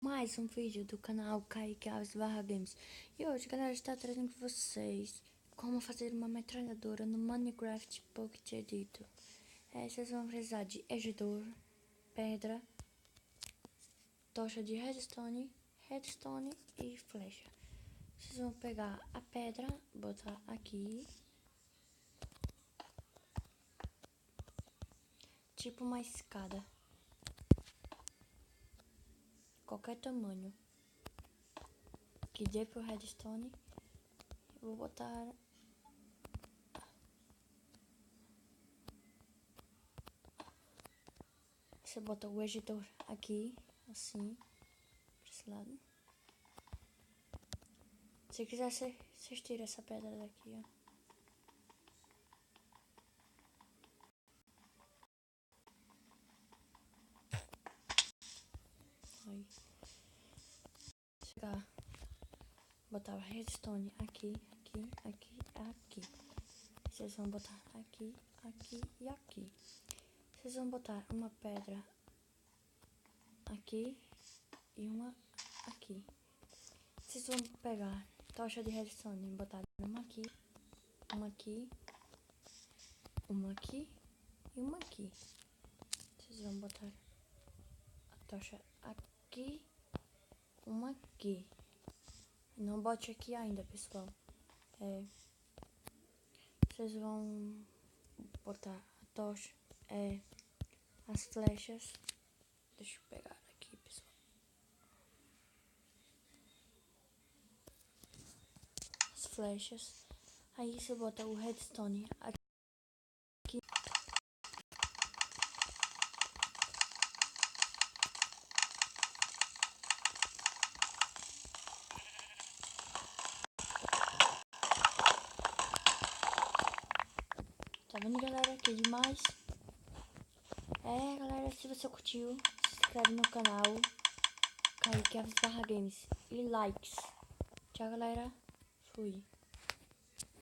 mais um vídeo do canal Kaique Alves / Games. E hoje, galera, está trazendo com vocês como fazer uma metralhadora no Minecraft Pocket Editor. Vocês vão precisar de editor, pedra, tocha de redstone e flecha. Vocês vão pegar a pedra, botar aqui, tipo uma escada, qualquer tamanho, que dê pro redstone. Eu vou botar você bota o editor aqui, assim, pra esse lado. Se quiser, vocês tiram essa pedra daqui, ó. Aí. Chegar, botar o redstone aqui. Vocês vão botar aqui e aqui. Vocês vão botar uma pedra aqui e uma aqui. Vocês vão pegar tocha de redstone e botar uma aqui e uma aqui. Vocês vão botar a tocha aqui, uma aqui. Não bote aqui ainda, pessoal. Vocês vão botar a tocha, as flechas. Deixa eu pegar aqui, pessoal. As flechas. Aí você bota o redstone aqui. Tá vendo, galera? Que demais. Galera, se você curtiu, se inscreve no canal Kaique Alves / Games e likes. Tchau, galera. Fui.